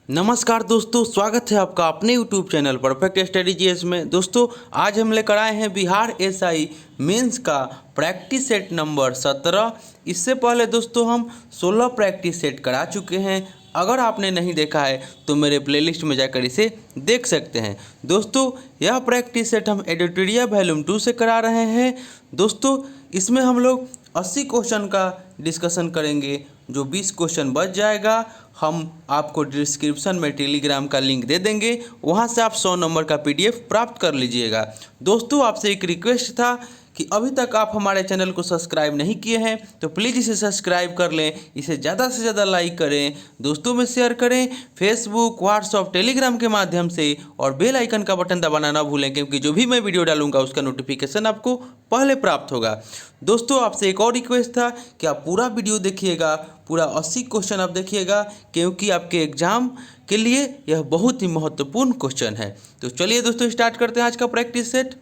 नमस्कार दोस्तों, स्वागत है आपका अपने YouTube channel perfect study GS में। दोस्तों आज हम लेकर आए हैं बिहार एसआई मेंस का प्रैक्टिस सेट नंबर 17। इससे पहले दोस्तों हम 16 प्रैक्टिस सेट करा चुके हैं। अगर आपने नहीं देखा है तो मेरे प्लेलिस्ट में जाकर इसे देख सकते हैं। दोस्तों यह प्रैक्टिस सेट हम एडिटोरिया वॉल्यूम 2 से करा रहे हैं। दोस्तों इसमें हम लोग 80 क्वेश्चन का डिस्कशन करेंगे। जो 20 क्वेश्चन बच जाएगा हम आपको डिस्क्रिप्शन में टेलीग्राम का लिंक दे देंगे, वहां से आप 100 नंबर का पीडीएफ प्राप्त कर लीजिएगा। दोस्तों आपसे एक रिक्वेस्ट था कि अभी तक आप हमारे चैनल को सब्सक्राइब नहीं किए हैं तो प्लीज़ इसे सब्सक्राइब कर लें, इसे ज़्यादा से ज़्यादा लाइक करें, दोस्तों में शेयर करें, फेसबुक, व्हाट्सएप, टेलीग्राम के माध्यम से, और बेल आइकन का बटन दबाना ना भूलें क्योंकि जो भी मैं वीडियो डालूंगा उसका नोटिफिकेशन आपको पहले प्राप्त होगा। दोस्तों आपसे एक और रिक्वेस्ट था कि आप पूरा वीडियो देखिएगा, पूरा 80 क्वेश्चन आप देखिएगा क्योंकि आपके एग्जाम के लिए यह बहुत ही महत्वपूर्ण क्वेश्चन है। तो चलिए दोस्तों स्टार्ट करते हैं आज का प्रैक्टिस सेट।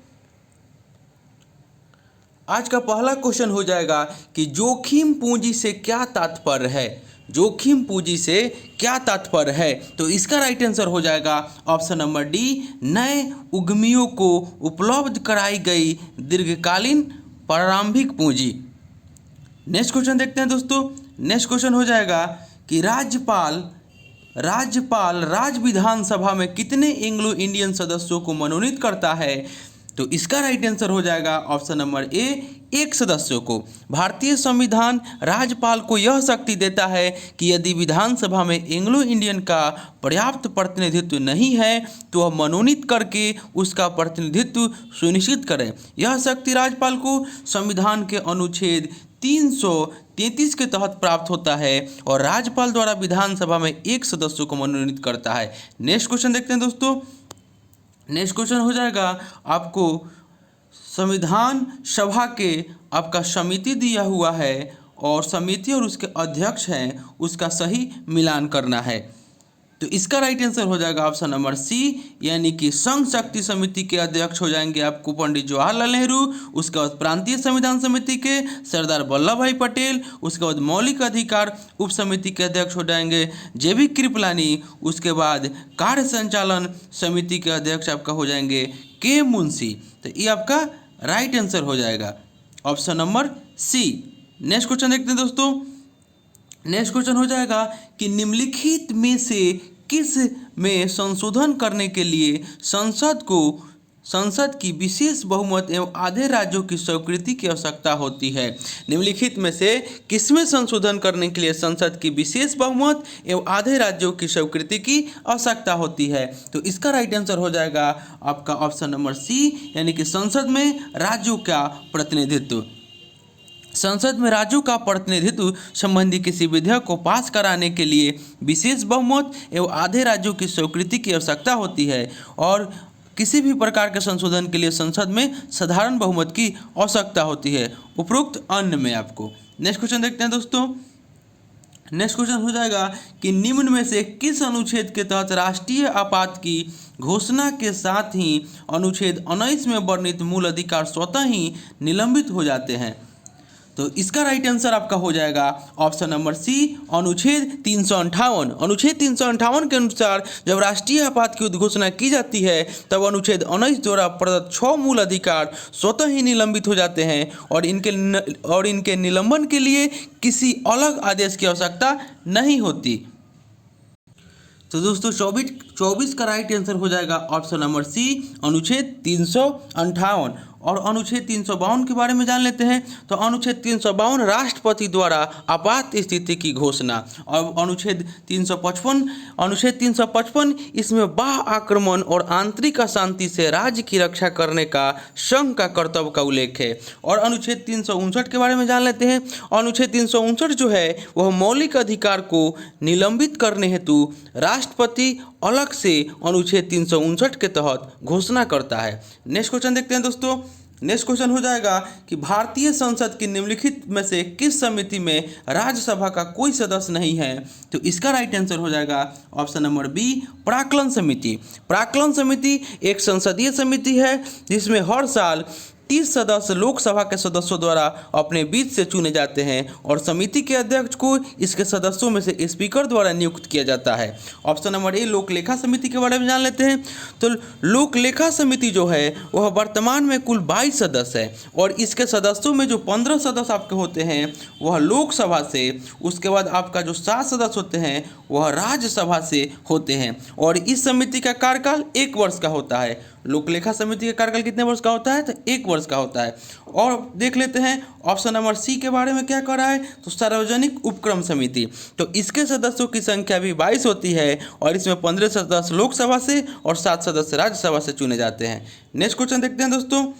आज का पहला क्वेश्चन हो जाएगा कि जोखिम पूंजी से क्या तात्पर्य है। जोखिम पूंजी से क्या तात्पर्य है, तो इसका राइट आंसर हो जाएगा ऑप्शन नंबर डी, नए उद्यमियों को उपलब्ध कराई गई दीर्घकालीन प्रारंभिक पूंजी। नेक्स्ट क्वेश्चन देखते हैं दोस्तों। नेक्स्ट क्वेश्चन हो जाएगा कि राज्यपाल राज्य विधानसभा में कितने एंग्लो इंडियन सदस्यों को मनोनीत करता है, तो इसका राइट आंसर हो जाएगा ऑप्शन नंबर ए, एक सदस्यों को। भारतीय संविधान राज्यपाल को यह शक्ति देता है कि यदि विधानसभा में एंग्लो इंडियन का पर्याप्त प्रतिनिधित्व नहीं है तो वह मनोनीत करके उसका प्रतिनिधित्व सुनिश्चित करें। यह शक्ति राज्यपाल को संविधान के अनुच्छेद 333 के तहत प्राप्त होता है और राज्यपाल द्वारा विधानसभा में एक सदस्य को मनोनीत करता है। नेक्स्ट क्वेश्चन देखते हैं दोस्तों। नेक्स्ट क्वेश्चन हो जाएगा आपको संविधान सभा के आपका समिति दिया हुआ है और समिति और उसके अध्यक्ष हैं उसका सही मिलान करना है, तो इसका राइट आंसर हो जाएगा ऑप्शन नंबर सी, यानी कि संघ शक्ति समिति के अध्यक्ष हो जाएंगे आपको पंडित जवाहरलाल नेहरू, उसके बाद प्रांतीय संविधान समिति के सरदार वल्लभ भाई पटेल, उसके बाद मौलिक अधिकार उप समिति के अध्यक्ष हो जाएंगे जेबी कृपलानी, उसके बाद कार्य संचालन समिति के अध्यक्ष आपका हो जाएंगे के मुंशी। तो ये आपका राइट आंसर हो जाएगा option number C. Next question देखते हैं दोस्तों। नेक्स्ट क्वेश्चन हो जाएगा कि निम्नलिखित में से किस में संशोधन करने के लिए संसद की विशेष बहुमत एवं आधे राज्यों की स्वीकृति की आवश्यकता होती है। निम्नलिखित में से किसमें संशोधन करने के लिए संसद की विशेष बहुमत एवं आधे राज्यों की स्वीकृति की आवश्यकता होती है, तो इसका राइट आंसर हो जाएगा आपका ऑप्शन नंबर सी, यानी कि संसद में राज्यों का प्रतिनिधित्व। संसद में राज्यों का प्रतिनिधित्व संबंधी किसी विधेयक को पास कराने के लिए विशेष बहुमत एवं आधे राज्यों की स्वीकृति की आवश्यकता होती है और किसी भी प्रकार के संशोधन के लिए संसद में साधारण बहुमत की आवश्यकता होती है उपरोक्त अन्य में आपको। नेक्स्ट क्वेश्चन देखते हैं दोस्तों। नेक्स्ट क्वेश्चन हो जाएगा कि निम्न में से किस अनुच्छेद के तहत राष्ट्रीय आपात की घोषणा के साथ ही अनुच्छेद 19 में वर्णित मूल अधिकार स्वतः ही निलंबित हो जाते हैं, तो इसका राइट आंसर आपका हो जाएगा ऑप्शन नंबर सी, अनुच्छेद 358। अनुच्छेद 358 के अनुसार जब राष्ट्रीय आपात की उद्घोषणा की जाती है तब अनुच्छेद 19 द्वारा प्रदत्त 6 मूल अधिकार स्वतः ही निलंबित हो जाते हैं और इनके निलंबन के लिए किसी अलग आदेश की आवश्यकता नहीं होती। तो दोस्तों 24 का राइट आंसर हो जाएगा ऑप्शन नंबर सी, अनुच्छेद 358। और अनुच्छेद 352 के बारे में जान लेते हैं। तो अनुच्छेद 352 राष्ट्रपति द्वारा आपात स्थिति की घोषणा, और अनुच्छेद 355 इसमें बाह्य आक्रमण और आंतरिक अशांति से राज्य की रक्षा करने का संघ का कर्तव्य का उल्लेख है। और अनुच्छेद 359 के बारे में जान लेते हैं। अनुच्छेद 359 जो है वह मौलिक अधिकार को निलंबित करने हेतु राष्ट्रपति अलग से अनुच्छेद 359 के तहत घोषणा करता है। नेक्स्ट क्वेश्चन देखते हैं दोस्तों। नेक्स्ट क्वेश्चन हो जाएगा कि भारतीय संसद की निम्नलिखित में से किस समिति में राज्यसभा का कोई सदस्य नहीं है, तो इसका राइट आंसर हो जाएगा ऑप्शन नंबर बी, प्राक्कलन समिति। प्राक्कलन समिति एक संसदीय समिति है जिसमें हर साल 30 सदस्य लोकसभा के सदस्यों द्वारा अपने बीच से चुने जाते हैं और समिति के अध्यक्ष को इसके सदस्यों में से स्पीकर द्वारा नियुक्त किया जाता है। ऑप्शन नंबर ए, लोक लेखा समिति के बारे में जान लेते हैं। तो लोक लेखा समिति जो है वह वर्तमान में कुल 22 सदस्य है और इसके सदस्यों में जो 15 सदस्य आपके होते हैं वह लोकसभा से, उसके बाद आपका जो 7 सदस्य होते हैं वह राज्यसभा से होते हैं और इस समिति का कार्यकाल 1 वर्ष का होता है। लोक लेखा समिति का कार्यकाल कितने वर्ष का होता है? तो 1 वर्ष का होता है। और देख लेते हैं ऑप्शन नंबर सी के बारे में क्या कर रहा है, तो सार्वजनिक उपक्रम समिति। तो इसके सदस्यों की संख्या भी 22 होती है और इसमें 15 सदस्य लोकसभा से और 7 सदस्य राज्यसभा से चुने जाते हैं। नेक्स्ट क्वेश्चन देखते हैं दोस्तों।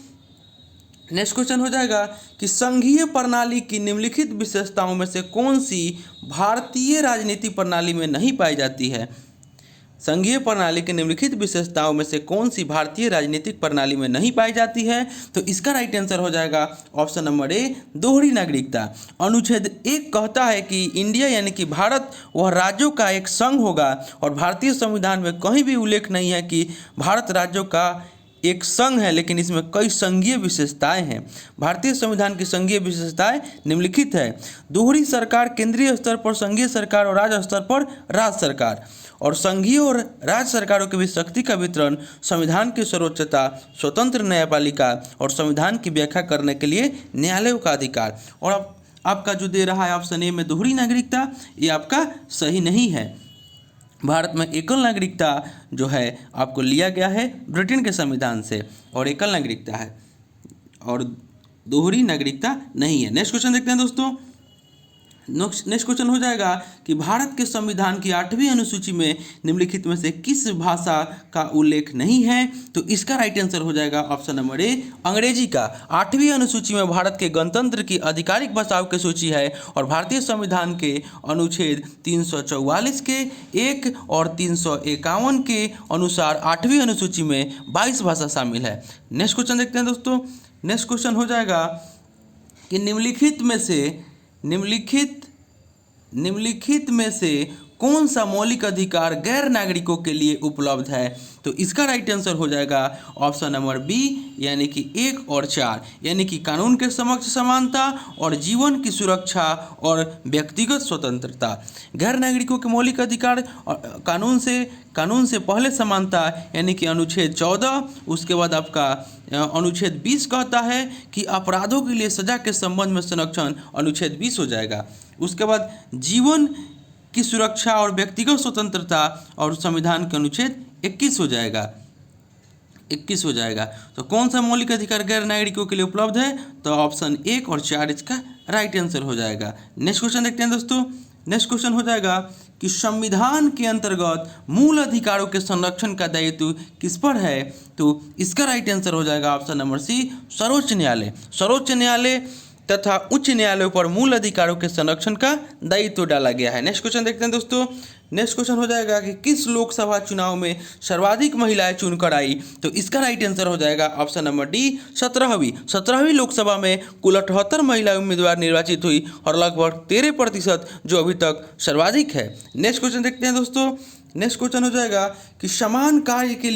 नेक्स्ट क्वेश्चन हो जाएगा कि संघीय प्रणाली की निम्नलिखित विशेषताओं में से कौन सी भारतीय राजनीति प्रणाली में नहीं पाई जाती है? संघीय प्रणाली की निम्नलिखित विशेषताओं में से कौन सी भारतीय राजनीतिक प्रणाली में नहीं पाई जाती है? तो इसका राइट आंसर हो जाएगा ऑप्शन नंबर ए, दोहरी नागरिकता। अनुच्छेद 1 कहता है कि इंडिया यानी कि भारत वह राज्यों का एक संघ होगा और भारतीय संविधान में कहीं भी उल्लेख नहीं है कि भारत राज्यों का एक संघ है, लेकिन इसमें कई संघीय विशेषताएं हैं। भारतीय संविधान की संघीय विशेषताएं निम्नलिखित है। दोहरी सरकार, केंद्रीय स्तर पर संघीय सरकार और राज्य स्तर पर राज्य सरकार, और संघीय और राज्य सरकारों के बीच शक्ति का वितरण, संविधान की सर्वोच्चता, स्वतंत्र न्यायपालिका और संविधान की व्याख्या करने के लिए न्यायालयों का अधिकार। और अब आपका जो दे रहा है ऑप्शन ए में दोहरी नागरिकता, ये आपका सही नहीं है। भारत में एकल नागरिकता जो है आपको लिया गया है ब्रिटेन के संविधान से और एकल नागरिकता है और दोहरी नागरिकता नहीं है। नेक्स्ट क्वेश्चन देखते हैं दोस्तों। नेक्स्ट क्वेश्चन हो जाएगा कि भारत के संविधान की 8वीं अनुसूची में निम्नलिखित में से किस भाषा का उल्लेख नहीं है? तो इसका राइट आंसर हो जाएगा ऑप्शन नंबर ए, अंग्रेजी का। 8वीं अनुसूची में भारत के गणतंत्र की आधिकारिक भाषाओं की सूची है और भारतीय संविधान के अनुच्छेद 344 के 1 और 351 के अनुसार 8वीं अनुसूची में 22 भाषा शामिल है। नेक्स्ट क्वेश्चन देखते हैं दोस्तों। नेक्स्ट क्वेश्चन हो जाएगा कि निम्नलिखित में से कौन सा मौलिक अधिकार गैर नागरिकों के लिए उपलब्ध है? तो इसका राइट आंसर हो जाएगा ऑप्शन नंबर बी, यानी कि 1 और 4, यानी कि कानून के समक्ष समानता और जीवन की सुरक्षा और व्यक्तिगत स्वतंत्रता। गैर नागरिकों के मौलिक अधिकार कानून से पहले समानता यानी कि अनुच्छेद 14, उसके बाद आपका अनुच्छेद 20 कहता है कि अपराधों के लिए सजा के संबंध में संरक्षण, अनुच्छेद 20 हो जाएगा। उसके बाद जीवन की सुरक्षा और व्यक्तिगत स्वतंत्रता और संविधान के अनुच्छेद 21 हो जाएगा। तो कौन सा मौलिक अधिकार गैर नागरिकों के लिए उपलब्ध है? तो ऑप्शन 1 और 4 इसका राइट आंसर हो जाएगा। नेक्स्ट क्वेश्चन देखते हैं दोस्तों। नेक्स्ट क्वेश्चन हो जाएगा कि संविधान के अंतर्गत मूल अधिकारों के संरक्षण का दायित्व किस पर है? तो इसका राइट आंसर हो जाएगा ऑप्शन नंबर सी, सर्वोच्च न्यायालय। सर्वोच्च न्यायालय तथा उच्च न्यायालयों पर मूल अधिकारों के संरक्षण का दायित्व डाला गया है। नेक्स्ट क्वेश्चन देखते हैं दोस्तों। नेक्स्ट क्वेश्चन हो जाएगा कि किस लोकसभा चुनाव में सर्वाधिक महिलाएं चुनकर आई? तो इसका राइट आंसर हो जाएगा ऑप्शन नंबर डी, 17वीं लोकसभा में कुल 78 महिला उम्मीदवार निर्वाचित हुई और लगभग 13% जो अभी तक सर्वाधिक है। नेक्स्ट क्वेश्चन देखते हैं दोस्तों। नेक्स्ट क्वेश्चन हो जाएगा कि समान कार्य के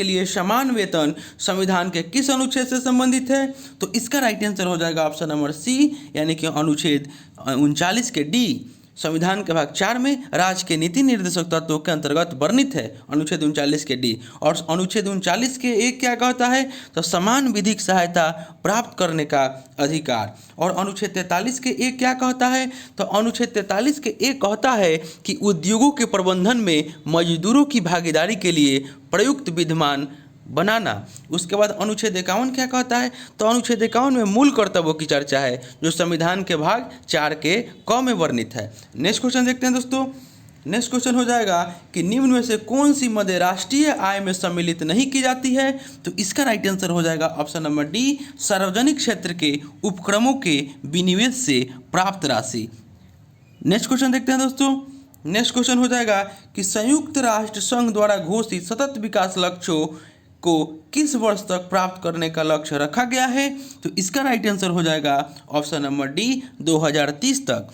लिए समान वेतन संविधान के किस अनुच्छेद से संबंधित है? तो इसका राइट आंसर हो जाएगा ऑप्शन नंबर सी, यानी कि अनुच्छेद 39 के डी। संविधान के भाग 4 में राज्य के नीति निर्देशक तत्वों के अंतर्गत वर्णित है अनुच्छेद 39 के डी। और अनुच्छेद 39 के 1 क्या कहता है? तो समान विधिक सहायता प्राप्त करने का अधिकार। और अनुच्छेद 43 के 1 क्या कहता है? तो अनुच्छेद 43 के 1 कहता है कि उद्योगों के प्रबंधन में मजदूरों की भागीदारी के लिए प्रयुक्त विद्यमान बनाना। उसके बाद अनुच्छेद 51 क्या कहता है? तो अनुच्छेद 51 में मूल कर्तव्यों की चर्चा है जो संविधान के भाग 4 के क में वर्णित है। नेक्स्ट क्वेश्चन देखते हैं दोस्तों। नेक्स्ट क्वेश्चन हो जाएगा कि निम्न में से कौन सी मद राष्ट्रीय आय में सम्मिलित नहीं की जाती है? तो इसका राइट आंसर हो जाएगा ऑप्शन नंबर डी, सार्वजनिक क्षेत्र के उपक्रमों के विनिवेश से प्राप्त राशि। नेक्स्ट क्वेश्चन देखते हैं दोस्तों। नेक्स्ट क्वेश्चन हो जाएगा कि संयुक्त राष्ट्र संघ द्वारा घोषित सतत विकास लक्ष्यों को किस वर्ष तक प्राप्त करने का लक्ष्य रखा गया है? तो इसका राइट आंसर हो जाएगा ऑप्शन नंबर डी, 2030 तक।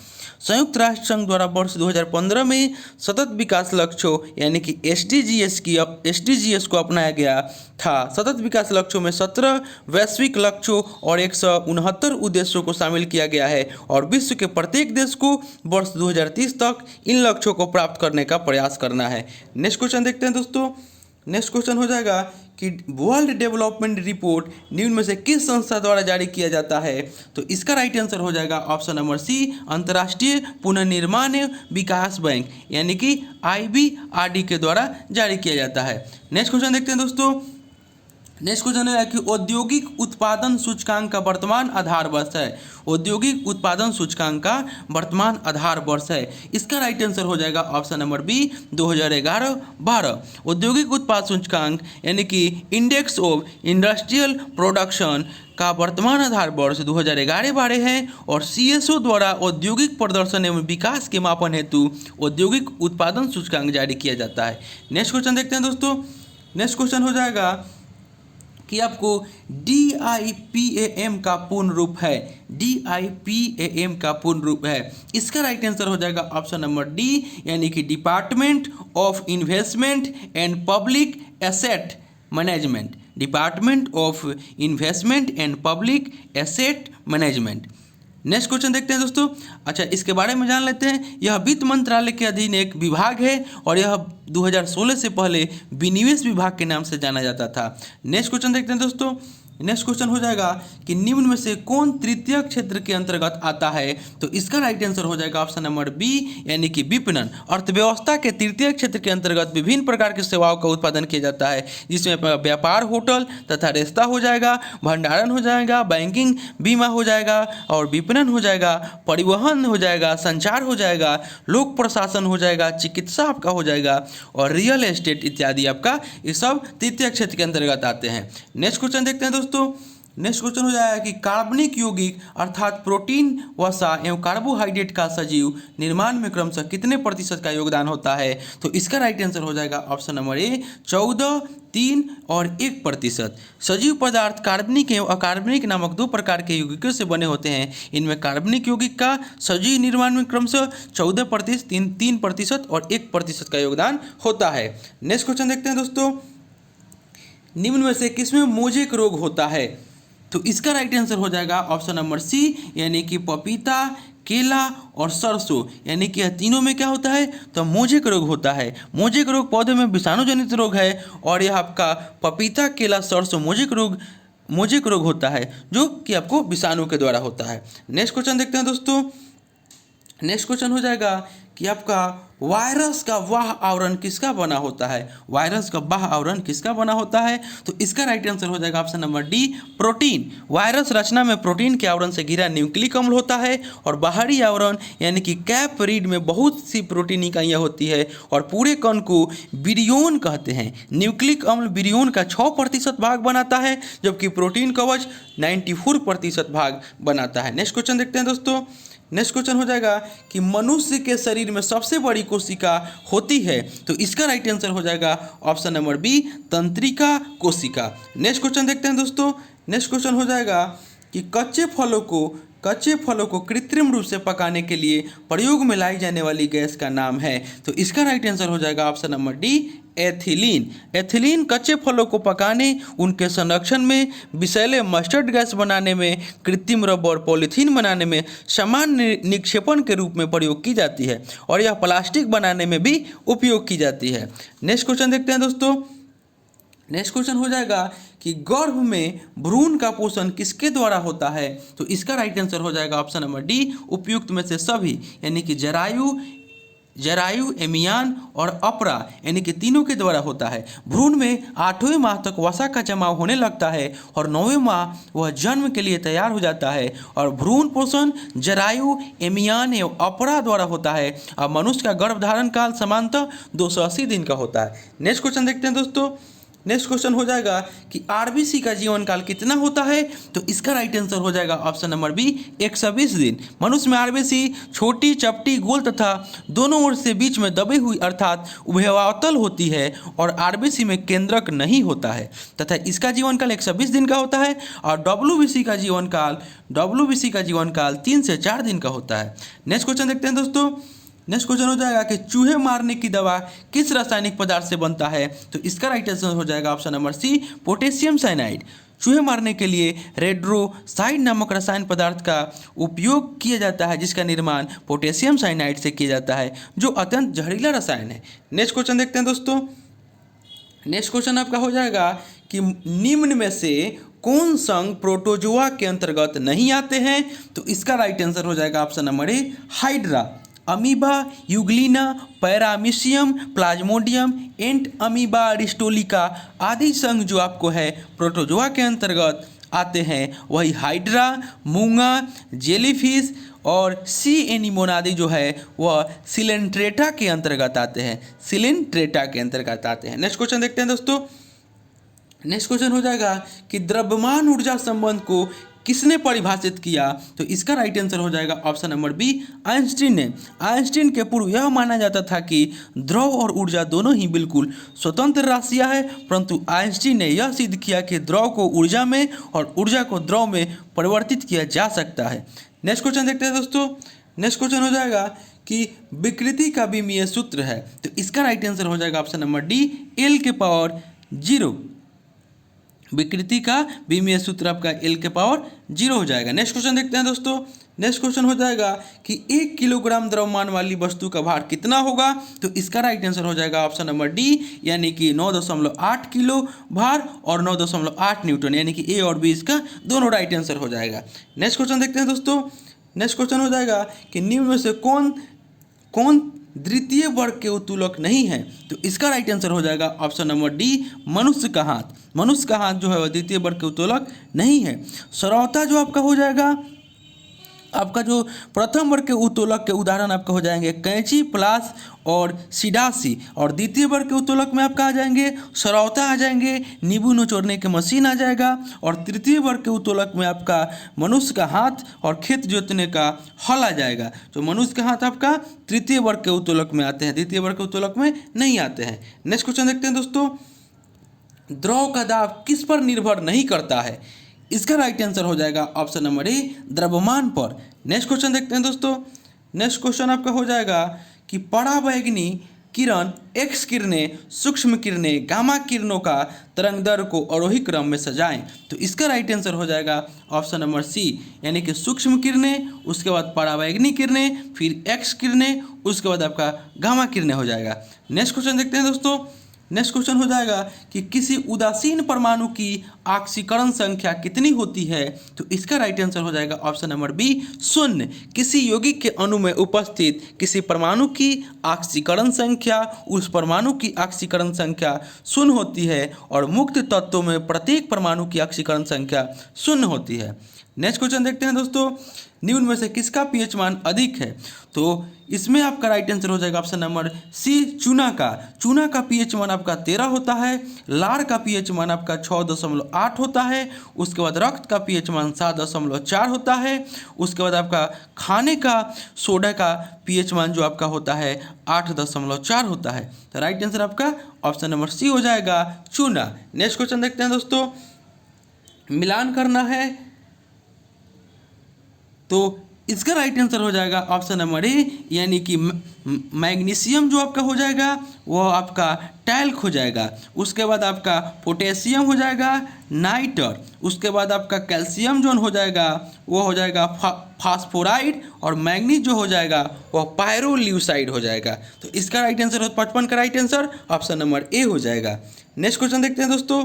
संयुक्त राष्ट्र संघ द्वारा वर्ष 2015 में सतत विकास लक्ष्यों यानी कि एसडीजीएस को अपनाया गया था। सतत विकास लक्ष्यों में 17 वैश्विक लक्ष्यों और 169 उद्देश्यों को शामिल किया गया है और विश्व के प्रत्येक देश को वर्ष 2030 तक इन लक्ष्यों को प्राप्त करने का प्रयास करना है। नेक्स्ट क्वेश्चन देखते हैं दोस्तों। नेक्स्ट क्वेश्चन हो जाएगा कि वर्ल्ड डेवलपमेंट रिपोर्ट निम्न में से किस संस्था द्वारा जारी किया जाता है? तो इसका राइट आंसर हो जाएगा ऑप्शन नंबर सी, अंतर्राष्ट्रीय पुनर्निर्माण विकास बैंक यानी कि IBRD के द्वारा जारी किया जाता है। नेक्स्ट क्वेश्चन देखते हैं दोस्तों। नेक्स्ट क्वेश्चन है कि औद्योगिक उत्पादन सूचकांक का वर्तमान आधार वर्ष है। औद्योगिक उत्पादन सूचकांक का वर्तमान आधार वर्ष है। इसका राइट आंसर हो जाएगा ऑप्शन नंबर बी, 2011-12। औद्योगिक उत्पाद सूचकांक यानी कि इंडेक्स ऑफ इंडस्ट्रियल प्रोडक्शन का वर्तमान आधार वर्ष 2011-12 है और CSO द्वारा औद्योगिक प्रदर्शन एवं विकास के मापन हेतु औद्योगिक उत्पादन सूचकांक जारी किया जाता है। नेक्स्ट क्वेश्चन देखते हैं दोस्तों। नेक्स्ट क्वेश्चन हो जाएगा कि आपको DIPAM का पूर्ण रूप है। DIPAM का पूर्ण रूप है। इसका राइट आंसर हो जाएगा ऑप्शन नंबर डी यानी कि department of investment and public asset management. Department of investment and public asset management. Next question देखते हैं दोस्तों। अच्छा, इसके बारे में जान लेते हैं। यह वित्त मंत्रालय के अधीन एक विभाग है और यह 2016 से पहले विनिवेश विभाग के नाम से जाना जाता था। नेक्स्ट क्वेश्चन देखते हैं दोस्तों। नेक्स्ट क्वेश्चन हो जाएगा कि निम्न में से कौन तृतीय क्षेत्र के अंतर्गत आता है? तो इसका राइट आंसर हो जाएगा ऑप्शन नंबर बी यानी कि विपणन। अर्थव्यवस्था के तृतीय क्षेत्र के अंतर्गत विभिन्न प्रकार की सेवाओं का उत्पादन किया जाता है, जिसमें व्यापार, होटल तथा रेस्ता हो जाएगा, भंडारण हो जाएगा, बैंकिंग, बीमा हो जाएगा और विपणन हो जाएगा, परिवहन हो जाएगा, संचार हो जाएगा, लोक प्रशासन हो जाएगा, चिकित्सा आपका हो जाएगा और रियल एस्टेट इत्यादि आपका ये सब तृतीय क्षेत्र के अंतर्गत आते हैं। नेक्स्ट क्वेश्चन देखते हैं दोस्तों। नेक्स्ट क्वेश्चन हो जाएगा कि कार्बनिक यौगिक अर्थात प्रोटीन, वसा एवं कार्बोहाइड्रेट का सजीव निर्माण में क्रमशः कितने प्रतिशत का योगदान होता है? तो इसका राइट आंसर हो जाएगा ऑप्शन नंबर ए, 14, 3 और 1%। सजीव पदार्थ कार्बनिक एवं अकार्बनिक नामक दो प्रकार के यौगिकों से बने होते हैं। इनमें कार्बनिक यौगिक का सजीव निर्माण में क्रमशः 14%, 3% और 1% का योगदान होता है। नेक्स्ट क्वेश्चन देखते हैं दोस्तों। निम्न में से किसमें मोजेक रोग होता है? तो इसका राइट आंसर हो जाएगा ऑप्शन नंबर सी यानी कि पपीता, केला और सरसों यानी कि यह तीनों में क्या होता है? तो मोजेक रोग होता है। मोजेक रोग पौधे में विषाणु जनित रोग है और यह आपका पपीता, केला, सरसों मोजेक रोग होता है जो कि आपको विषाणु के द्वारा होता है। नेक्स्ट क्वेश्चन देखते हैं दोस्तों। नेक्स्ट क्वेश्चन हो जाएगा कि आपका वायरस का बाह्य आवरण किसका बना होता है? वायरस का बाह्य आवरण किसका बना होता है? तो इसका राइट आंसर हो जाएगा option number D, protein. Virus रचना में प्रोटीन के आवरण से घिरा न्यूक्लिक अम्ल होता है और बाहरी आवरण यानी कि कैप रीड में बहुत सी प्रोटीन इकाइयाँ होती है और पूरे कण को विरियोन कहते हैं। न्यूक्लिक अम्ल विरियोन का 6% भाग बनाता है जबकि प्रोटीन कवच 94% भाग बनाता है। नेक्स्ट क्वेश्चन देखते हैं दोस्तों। नेक्स्ट क्वेश्चन हो जाएगा कि मनुष्य के शरीर में सबसे बड़ी कोशिका होती है? तो इसका राइट आंसर हो जाएगा ऑप्शन नंबर बी, तंत्रिका कोशिका। नेक्स्ट क्वेश्चन देखते हैं दोस्तों। नेक्स्ट क्वेश्चन हो जाएगा कि कच्चे फलों को कृत्रिम रूप से पकाने के लिए प्रयोग में लाई जाने वाली गैस का नाम है। तो इसका राइट आंसर हो जाएगा option number D, ethylene. Ethylene कच्चे फलों को पकाने, उनके संरक्षण में, विषैले मस्टर्ड गैस बनाने में, कृत्रिम रबर पॉलीथीन बनाने में सामान्य निक्षेपण के रूप में प्रयोग की जाती है और यह प्लास्टिक बनाने में भी उपयोग की जाती है। नेक्स्ट क्वेश्चन देखते हैं दोस्तों। नेक्स्ट क्वेश्चन हो जाएगा कि गर्भ में भ्रूण का पोषण किसके द्वारा होता है? तो इसका राइट आंसर हो जाएगा ऑप्शन नंबर डी, उपयुक्त में से सभी यानी कि जरायु, एमियान और अपरा यानी कि तीनों के द्वारा होता है। भ्रूण में 8वें माह तक वसा का जमाव होने लगता है और 9वें माह वह जन्म के लिए तैयार हो जाता है और भ्रूण पोषण जरायु, एमियान एवं अपरा द्वारा होता है। अब मनुष्य का गर्भधारण काल सामान्यतः 280 दिन का होता है। नेक्स्ट क्वेश्चन देखते हैं दोस्तों। नेक्स्ट क्वेश्चन हो जाएगा कि आरबीसी का जीवन काल कितना होता है, तो इसका राइट आंसर हो जाएगा ऑप्शन नंबर बी 120 दिन। मनुष्य में आरबीसी छोटी, चपटी, गोल तथा दोनों ओर से बीच में दबी हुई अर्थात उभयवातल होती है और आरबीसी में केंद्रक नहीं होता है तथा इसका जीवन काल 120 दिन का होता है और डब्ल्यूबीसी का जीवन काल 3 से 4 दिन का होता है। नेक्स्ट क्वेश्चन देखते हैं दोस्तों। नेक्स्ट क्वेश्चन हो जाएगा कि चूहे मारने की दवा किस रासायनिक पदार्थ से बनता है, तो इसका राइट आंसर हो जाएगा option number C potassium cyanide. चूहे मारने के लिए रेड्रोसाइड नामक रसायन पदार्थ का उपयोग किया जाता है जिसका निर्माण पोटेशियम साइनाइड से किया जाता है जो अत्यंत जहरीला रसायन है। नेक्स्ट क्वेश्चन देखते हैं दोस्तों। नेक्स्ट क्वेश्चन आपका हो जाएगा कि निम्न में से कौन संघ प्रोटोजोआ के अंतर्गत नहीं आते हैं, तो इसका राइट आंसर हो जाएगा option number A hydra. Amoeba, euglena, paramecium, plasmodium, entamoeba, अरिस्टोलिका आदि संघ जो आपको है प्रोटोजोआ के अंतर्गत आते हैं वही हाइड्रा, मूंगा, जेलीफिश और सी एनीमोनादी जो है वह सिलेंट्रेटा के अंतर्गत आते हैं, सिलेंट्रेटा के अंतर्गत आते हैं। नेक्स्ट क्वेश्चन देखते हैं दोस्तों। नेक्स्ट क्वेश्चन हो जाएगा कि द्रव्यमान ऊर्जा संबंध को किसने परिभाषित किया, तो इसका राइट आंसर हो जाएगा ऑप्शन नंबर बी आइंस्टीन ने। आइंस्टीन के पूर्व यह माना जाता था कि द्रव और ऊर्जा दोनों ही बिल्कुल स्वतंत्र राशियां हैं, परंतु आइंस्टीन ने यह सिद्ध किया कि द्रव को ऊर्जा में और ऊर्जा को द्रव में परिवर्तित किया जा सकता है। नेक्स्ट क्वेश्चन देखते हैं दोस्तों। नेक्स्ट क्वेश्चन हो जाएगा कि विकृति का विमीय सूत्र है, तो इसका राइट आंसर हो जाएगा ऑप्शन नंबर डी एल के पावर 0। विकृति का विमीय सूत्र आपका एल के पावर 0 हो जाएगा। नेक्स्ट क्वेश्चन देखते हैं दोस्तों। नेक्स्ट क्वेश्चन हो जाएगा कि 1 किलोग्राम द्रव्यमान वाली वस्तु का भार कितना होगा, तो इसका राइट आंसर हो जाएगा ऑप्शन नंबर डी यानी कि 9.8 किलो भार और 9.8 न्यूटन, यानी कि ए और बी इसका दोनों राइट आंसर हो जाएगा। नेक्स्ट क्वेश्चन देखते हैं दोस्तों। नेक्स्ट क्वेश्चन हो जाएगा कि निम्न में से कौन द्वितीय वर्ग के उत्तोलक नहीं है, तो इसका राइट आंसर हो जाएगा ऑप्शन नंबर डी मनुष्य का हाथ। मनुष्य का हाथ जो है वह द्वितीय वर्ग के उत्तोलक नहीं है। सरौता जो आपका हो जाएगा, आपका जो प्रथम वर्ग के उत्तोलक के उदाहरण आपका हो जाएंगे कैंची, प्लास और सिडासी, और द्वितीय वर्ग के उत्तोलक में आपका आ जाएंगे सरौता आ जाएंगे, नींबू निचोड़ने की मशीन आ जाएगा, और तृतीय वर्ग के उत्तोलक में आपका मनुष्य का हाथ और खेत जोतने का हल आ जाएगा। तो मनुष्य का हाथ आपका तृतीय वर्ग के उत्तोलक में आते हैं, द्वितीय वर्ग के उत्तोलक में नहीं आते हैं। नेक्स्ट क्वेश्चन देखते हैं दोस्तों। द्रव का दाब किस पर निर्भर नहीं करता है, इसका राइट आंसर हो जाएगा ऑप्शन नंबर ए द्रव्यमान पर। नेक्स्ट क्वेश्चन देखते हैं दोस्तों। नेक्स्ट क्वेश्चन आपका हो जाएगा कि पराबैंगनी किरण, एक्स किरणें, सूक्ष्म किरणें, गामा किरणों का तरंग दैर्घ्य को आरोही क्रम में सजाएं, तो इसका राइट आंसर हो जाएगा ऑप्शन नंबर सी यानी कि सूक्ष्म किरणें, उसके बाद पराबैंगनी किरणें, फिर एक्स किरणें, उसके बाद आपका गामा किरणें हो जाएगा। नेक्स्ट क्वेश्चन देखते हैं दोस्तों। नेक्स्ट क्वेश्चन हो जाएगा कि किसी उदासीन परमाणु की ऑक्सीकरण संख्या कितनी होती है, तो इसका राइट आंसर हो जाएगा ऑप्शन नंबर बी 0। किसी यौगिक के अणु में उपस्थित किसी परमाणु की ऑक्सीकरण संख्या, उस परमाणु की ऑक्सीकरण संख्या 0 होती है और मुक्त तत्वों में प्रत्येक परमाणु की ऑक्सीकरण संख्या 0 होती है। नेक्स्ट क्वेश्चन देखते हैं दोस्तों। निम्न में से किसका पीएच मान अधिक है, तो इसमें आपका राइट आंसर हो जाएगा ऑप्शन नंबर सी चूना का। चूना का पीएच मान आपका 13 होता है, लार का पीएच मान आपका 6.8 होता है, उसके बाद रक्त का पीएच मान 7.4 होता है, उसके बाद आपका खाने का सोडा का पीएच मान जो आपका होता है 8.4 होता है। तो राइट आंसर आपका ऑप्शन नंबर सी हो जाएगा चूना। नेक्स्ट क्वेश्चन देखते हैं दोस्तों। मिलान करना है तो इसका राइट आंसर हो जाएगा ऑप्शन नंबर ए यानी कि मैग्नीशियम जो आपका हो जाएगा वो आपका टैल्क हो जाएगा, उसके बाद आपका पोटेशियम हो जाएगा नाइटर, उसके बाद आपका कैल्शियम जो हो जाएगा वो हो जाएगा फास्फोराइड, और मैग्नीज जो हो जाएगा वो पायरोल्यूसाइड हो जाएगा। तो इसका राइट आंसर हो 55 का राइट आंसर ऑप्शन नंबर ए हो जाएगा। नेक्स्ट क्वेश्चन देखते हैं दोस्तों।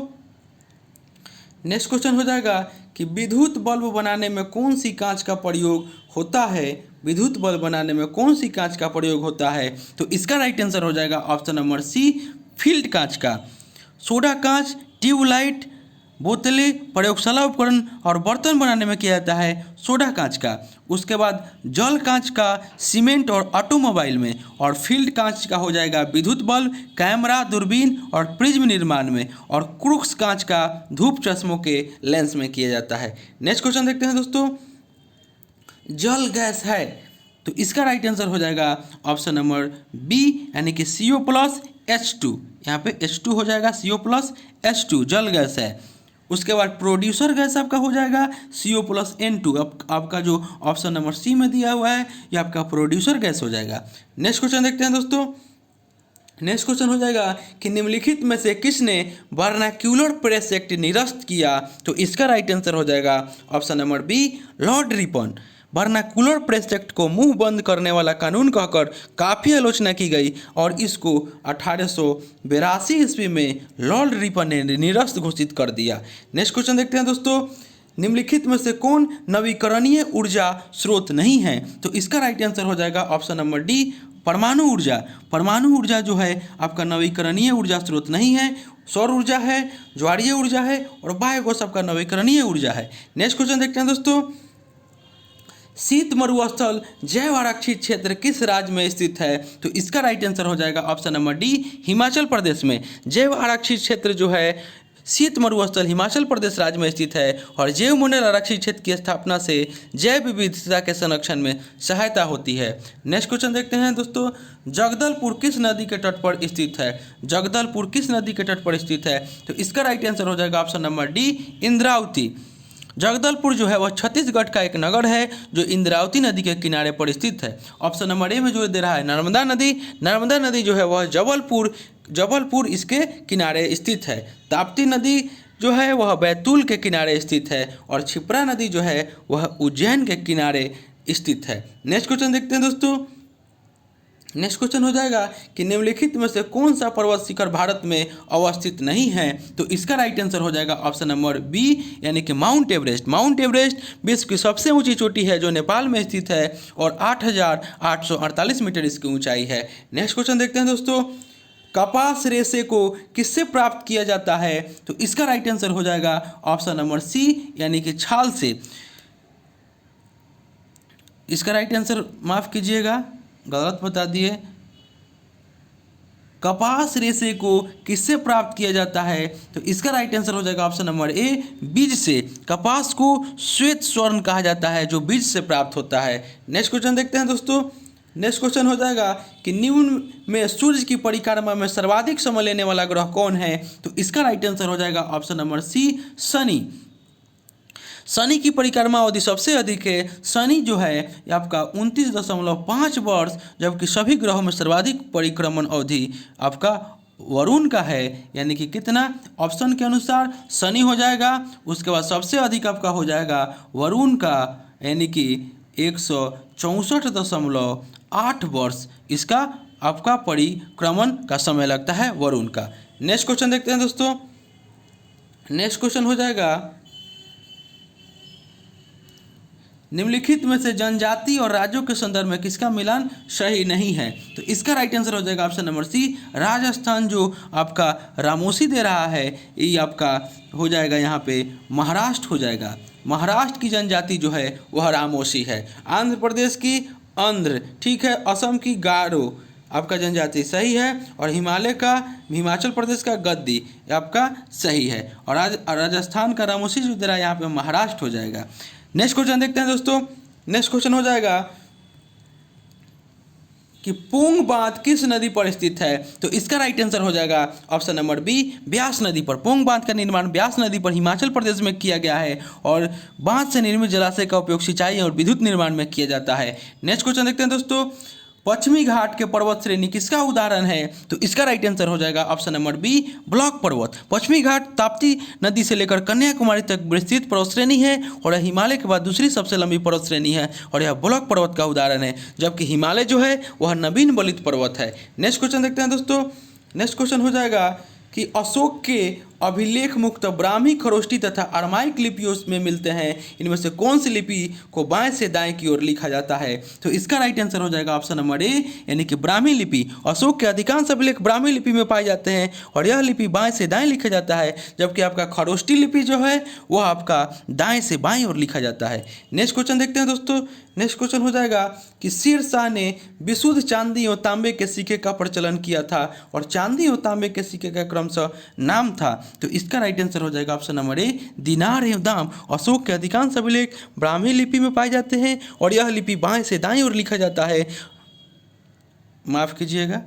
नेक्स्ट क्वेश्चन हो जाएगा कि विद्युत बल्ब बनाने में कौन सी कांच का प्रयोग होता है, विद्युत बल्ब बनाने में कौन सी कांच का प्रयोग होता है, तो इसका राइट आंसर हो जाएगा ऑप्शन नंबर सी फील्ड कांच का। सोडा कांच, ट्यूबलाइट, बोतलें प्रयोगशाला उपकरण और बर्तन बनाने में किया जाता है सोडा कांच का। उसके बाद जल कांच का सीमेंट और ऑटोमोबाइल में, और फील्ड कांच का हो जाएगा विद्युत बल्ब, कैमरा, दूरबीन और प्रिज्म निर्माण में, और क्रूक्स कांच का धूप चश्मों के लेंस में किया जाता है। नेक्स्ट क्वेश्चन देखते हैं दोस्तों, जल गैस है तो इसका राइट आंसर हो जाएगा ऑप्शन नंबर बी यानी कि CO+H2। यहाँ पे H2 हो जाएगा, CO+H2 जल गैस है। उसके बाद प्रोड्यूसर गैस आपका हो जाएगा CO+N2। अब आपका जो ऑप्शन नंबर सी में दिया हुआ है ये आपका प्रोड्यूसर गैस हो जाएगा। नेक्स्ट क्वेश्चन देखते हैं दोस्तों, नेक्स्ट क्वेश्चन हो जाएगा कि निम्नलिखित में से किसने वर्नाक्यूलर प्रेस एक्ट निरस्त किया, तो इसका राइट आंसर हो जाएगा option number B Lord Ripon. Vernacular Press Act को मुंह बंद करने वाला कानून कहकर काफ़ी आलोचना की गई और इसको 1882 ईस्वी में लॉर्ड रिपन ने निरस्त घोषित कर दिया। नेक्स्ट क्वेश्चन देखते हैं दोस्तों, निम्नलिखित में से कौन नवीकरणीय ऊर्जा स्रोत नहीं है, तो इसका राइट आंसर हो जाएगा ऑप्शन नंबर डी परमाणु ऊर्जा। परमाणु ऊर्जा जो है आपका नवीकरणीय ऊर्जा स्रोत नहीं है। सौर ऊर्जा है, ज्वारीय ऊर्जा है और बायोगैस आपका नवीकरणीय ऊर्जा है। नेक्स्ट क्वेश्चन देखते हैं दोस्तों, शीत मरुस्थल जैव आरक्षित क्षेत्र किस राज्य में स्थित है, तो इसका राइट आंसर हो जाएगा option number D Himachal Pradesh में। जैव आरक्षित क्षेत्र जो है शीत मरुस्थल हिमाचल प्रदेश राज्य में स्थित है और जैव मंडल आरक्षित क्षेत्र की स्थापना से जैव विविधता के संरक्षण में सहायता होती है। नेक्स्ट क्वेश्चन देखते हैं दोस्तों, जगदलपुर किस नदी के तट पर स्थित है, जगदलपुर किस नदी के तट पर स्थित है, तो इसका राइट आंसर हो जाएगा option number D Indravati. Jagdalpur जो है वह छत्तीसगढ़ का एक नगर है जो इंद्रावती नदी के किनारे पर स्थित है। ऑप्शन नंबर ए में जो दे रहा है नर्मदा नदी, नर्मदा नदी जो है वह जबलपुर इसके किनारे स्थित है। ताप्ती नदी जो है वह बैतूल के किनारे स्थित है और क्षिप्रा नदी जो है वह उज्जैन के किनारे स्थित है। नेक्स्ट क्वेश्चन देखते हैं दोस्तों, नेक्स्ट क्वेश्चन हो जाएगा कि निम्नलिखित में से कौन सा पर्वत शिखर भारत में अवस्थित नहीं है, तो इसका राइट आंसर हो जाएगा ऑप्शन नंबर बी यानी कि माउंट एवरेस्ट। माउंट एवरेस्ट विश्व की सबसे ऊंची चोटी है जो नेपाल में स्थित है और 8,848 मीटर इसकी ऊंचाई है। नेक्स्ट क्वेश्चन देखते हैं दोस्तों, कपास रेशे को किससे प्राप्त किया जाता है, तो इसका राइट आंसर हो जाएगा ऑप्शन नंबर सी यानी कि छाल से। इसका राइट आंसर माफ कीजिएगा गलत बता दिए, कपास रेशे को किससे प्राप्त किया जाता है, तो इसका राइट आंसर हो जाएगा ऑप्शन नंबर ए बीज से। कपास को श्वेत स्वर्ण कहा जाता है जो बीज से प्राप्त होता है। नेक्स्ट क्वेश्चन देखते हैं दोस्तों, नेक्स्ट क्वेश्चन हो जाएगा कि निम्न में सूर्य की परिक्रमा में सर्वाधिक समय लेने वाला ग्रह कौन है, तो इसका राइट आंसर हो जाएगा option number C Shani. Shani की परिक्रमा अवधि सबसे अधिक है। शनि जो है ये आपका 29.5 वर्ष, जबकि सभी ग्रहों में सर्वाधिक परिक्रमण अवधि आपका वरुण का है, यानी कि कितना, ऑप्शन के अनुसार शनि हो जाएगा। उसके बाद सबसे अधिक आपका हो जाएगा वरुण का, यानी कि 164.8 वर्ष इसका आपका परिक्रमण का समय लगता है वरुण का। नेक्स्ट क्वेश्चन देखते हैं दोस्तों, नेक्स्ट क्वेश्चन हो जाएगा निम्नलिखित में से जनजाति और राज्यों के संदर्भ में किसका मिलान सही नहीं है, तो इसका राइट आंसर हो जाएगा ऑप्शन नंबर सी राजस्थान जो आपका रामोसी दे रहा है ये आपका हो जाएगा यहाँ पे महाराष्ट्र हो जाएगा। महाराष्ट्र की जनजाति जो है वह रामोसी है। आंध्र प्रदेश की आंध्र, ठीक है, असम की गारो आपका जनजाति सही है, और हिमालय का हिमाचल प्रदेश का गद्दी आपका सही है, और राजस्थान का रामोसी जो दे रहा है यहाँ पे महाराष्ट्र हो जाएगा। नेक्स्ट क्वेश्चन देखते हैं दोस्तों, नेक्स्ट क्वेश्चन हो जाएगा कि पोंग बांध किस नदी पर स्थित है, तो इसका राइट आंसर हो जाएगा ऑप्शन नंबर बी ब्यास नदी पर। पोंग बांध का निर्माण ब्यास नदी पर हिमाचल प्रदेश में किया गया है और बांध से निर्मित जलाशय का उपयोग सिंचाई और विद्युत निर्माण में किया जाता है। नेक्स्ट क्वेश्चन देखते हैं दोस्तों, पश्चिमी घाट के पर्वत श्रेणी किसका उदाहरण है, तो इसका राइट आंसर हो जाएगा ऑप्शन नंबर बी ब्लॉक पर्वत। पश्चिमी घाट ताप्ती नदी से लेकर कन्याकुमारी तक विस्तृत पर्वत श्रेणी है और यह हिमालय के बाद दूसरी सबसे लंबी पर्वत श्रेणी है और यह ब्लॉक पर्वत का उदाहरण है, जबकि हिमालय जो है वह नवीन बलित पर्वत है। नेक्स्ट क्वेश्चन देखते हैं दोस्तों, नेक्स्ट क्वेश्चन हो जाएगा कि अशोक के अभिलेख मुक्त ब्राह्मी, खरोष्टी तथा अरामाइक लिपियों में मिलते हैं। इनमें से कौन सी लिपि को बाएं से दाएं की ओर लिखा जाता है? तो इसका राइट आंसर हो जाएगा ऑप्शन नंबर ए, यानी कि ब्राह्मी लिपि। अशोक के अधिकांश अभिलेख ब्राह्मी लिपि में पाए जाते हैं और यह लिपि बाएं से दाएं लिखा जाता है, जबकि आपका खरोष्टी लिपि जो है वह आपका दाएं से बाएं ओर लिखा जाता है। नेक्स्ट क्वेश्चन देखते हैं दोस्तों। नेक्स्ट क्वेश्चन हो जाएगा कि शेर शाह ने विशुद्ध चांदी और तांबे के सिक्के का प्रचलन किया था और चांदी और तांबे के सिक्के का क्रमशः नाम था। तो इसका राइट आंसर हो जाएगा ऑप्शन नंबर ए, दिनार एवं दाम। अशोक के अधिकांश अभिलेख ब्राह्मी लिपि में पाए जाते हैं और यह लिपि बाएं से दाएं ओर लिखा जाता है। माफ कीजिएगा,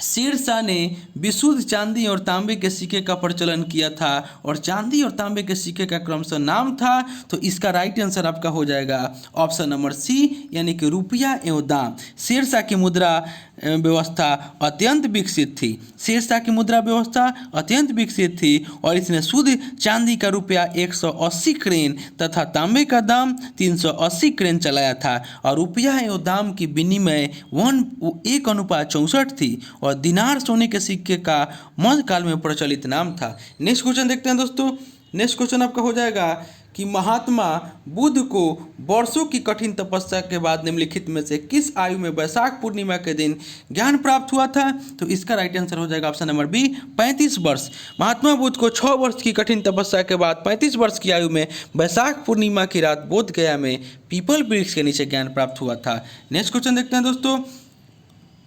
शेर शाह ने विशुद्ध चांदी और तांबे के सिक्के का प्रचलन किया था और चांदी और तांबे के सिक्के का क्रमशः नाम था। तो इसका राइट आंसर आपका हो जाएगा ऑप्शन नंबर सी, यानी कि रुपया एवं दाम। शेर शाह की मुद्रा व्यवस्था अत्यंत विकसित थी। शेर शाह की मुद्रा व्यवस्था अत्यंत विकसित थी और इसने शुद्ध चांदी का रुपया 180 क्रेन तथा तांबे का दाम 380 क्रेन चलाया था और रुपया एवं दाम की विनिमय 1:64 थी और दिनार सोने के सिक्के का मध्यकाल में प्रचलित नाम था। नेक्स्ट क्वेश्चन देखते हैं दोस्तों। नेक्स्ट क्वेश्चन आपका हो जाएगा कि महात्मा बुद्ध को वर्षों की कठिन तपस्या के बाद निम्नलिखित में से किस आयु में वैशाख पूर्णिमा के दिन ज्ञान प्राप्त हुआ था? तो इसका राइट आंसर हो जाएगा ऑप्शन नंबर बी, 35 वर्ष। महात्मा बुद्ध को 6 वर्ष की कठिन तपस्या के बाद 35 वर्ष की आयु में वैशाख पूर्णिमा की रात बोध गया में पीपल वृक्ष के नीचे ज्ञान प्राप्त हुआ था। नेक्स्ट क्वेश्चन देखते हैं दोस्तों।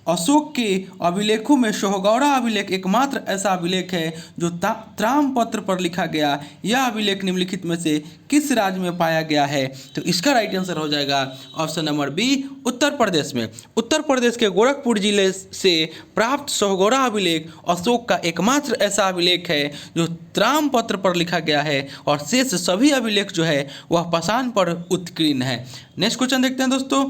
अशोक के अभिलेखों में सोहगौरा अभिलेख एकमात्र ऐसा अभिलेख है जो ताम्रपत्र पर लिखा गया। यह अभिलेख निम्नलिखित में से किस राज्य में पाया गया है? तो इसका राइट आंसर हो जाएगा option number B, Uttar Pradesh में। उत्तर प्रदेश के गोरखपुर जिले से प्राप्त सोहगौरा अभिलेख अशोक का एकमात्र ऐसा अभिलेख है जो ताम्रपत्र पर लिखा गया है और शेष सभी अभिलेख जो है वह पाषाण पर उत्कीर्ण है। नेक्स्ट क्वेश्चन देखते हैं दोस्तों।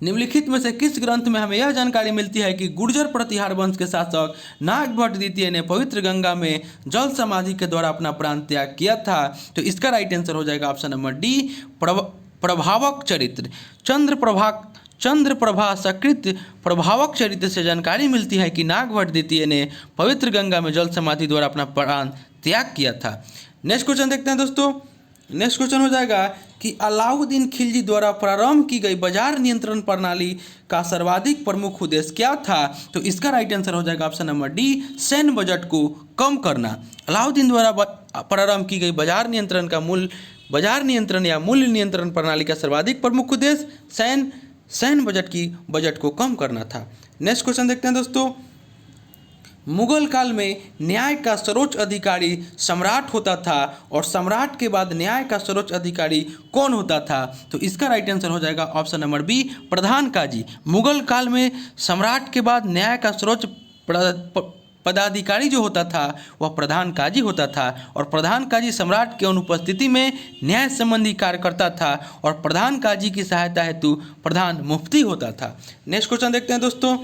निम्नलिखित में से किस ग्रंथ में हमें यह जानकारी मिलती है कि गुर्जर प्रतिहार वंश के शासक नागभट्ट द्वितीय ने पवित्र गंगा में जल समाधि के द्वारा अपना प्राण त्याग किया था? तो इसका राइट आंसर हो जाएगा ऑप्शन नंबर डी, प्रभावक चरित्र। चंद्रप्रभा सकृत प्रभावक चरित्र से जानकारी मिलती है कि नागभट्ट द्वितीय ने पवित्र गंगा में जल समाधि द्वारा अपना प्राण त्याग किया था। नेक्स्ट क्वेश्चन देखते हैं दोस्तों। नेक्स्ट क्वेश्चन हो जाएगा कि अलाउद्दीन खिलजी द्वारा प्रारंभ की गई बाजार नियंत्रण प्रणाली का सर्वाधिक प्रमुख उद्देश्य क्या था? तो इसका राइट आंसर हो जाएगा ऑप्शन नंबर डी, सैन्य बजट को कम करना। अलाउद्दीन द्वारा प्रारंभ की गई बाजार नियंत्रण या मूल्य नियंत्रण प्रणाली का सर्वाधिक प्रमुख उद्देश्य सैन्य बजट को कम करना था। नेक्स्ट क्वेश्चन देखते हैं दोस्तों। मुगल काल में न्याय का सर्वोच्च अधिकारी सम्राट होता था और सम्राट के बाद न्याय का सर्वोच्च अधिकारी कौन होता था? तो इसका राइट आंसर हो जाएगा ऑप्शन नंबर बी, प्रधान काजी। मुगल काल में सम्राट के बाद न्याय का सर्वोच्च पदाधिकारी जो होता था वह प्रधान काजी होता था और प्रधान काजी सम्राट की अनुपस्थिति में न्याय संबंधी कार्य करता था और प्रधान काजी की सहायता हेतु प्रधान मुफ्ती होता था। नेक्स्ट क्वेश्चन देखते हैं दोस्तों।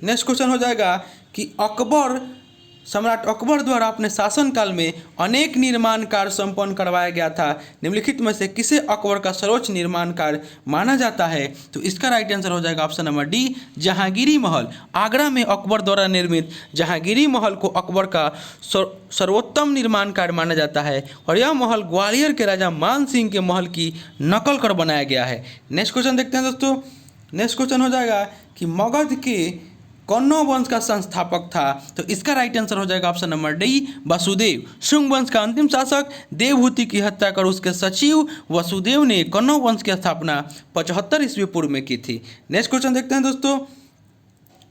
नेक्स्ट क्वेश्चन हो जाएगा कि सम्राट अकबर द्वारा अपने शासनकाल में अनेक निर्माण कार्य संपन्न करवाया गया था। निम्नलिखित में से किसे अकबर का सर्वोच्च निर्माण कार्य माना जाता है? तो इसका राइट आंसर हो जाएगा ऑप्शन नंबर डी, जहांगीरी महल। आगरा में अकबर द्वारा निर्मित जहांगीरी महल को अकबर का सर्वोत्तम निर्माण कार्य माना जाता है और यह महल ग्वालियर के राजा मान सिंह के महल की नकल कर बनाया गया है। नेक्स्ट क्वेश्चन देखते हैं दोस्तों। नेक्स्ट क्वेश्चन हो जाएगा कि मगध के कौनों वंश का संस्थापक था? तो इसका राइट आंसर हो जाएगा option number D, Vasudev. Shunga वंश का अंतिम शासक देवहूति की हत्या कर उसके सचिव वसुदेव ने कौनों वंश की स्थापना 75 ईस्वी पूर्व में की थी। नेक्स्ट क्वेश्चन देखते हैं दोस्तों।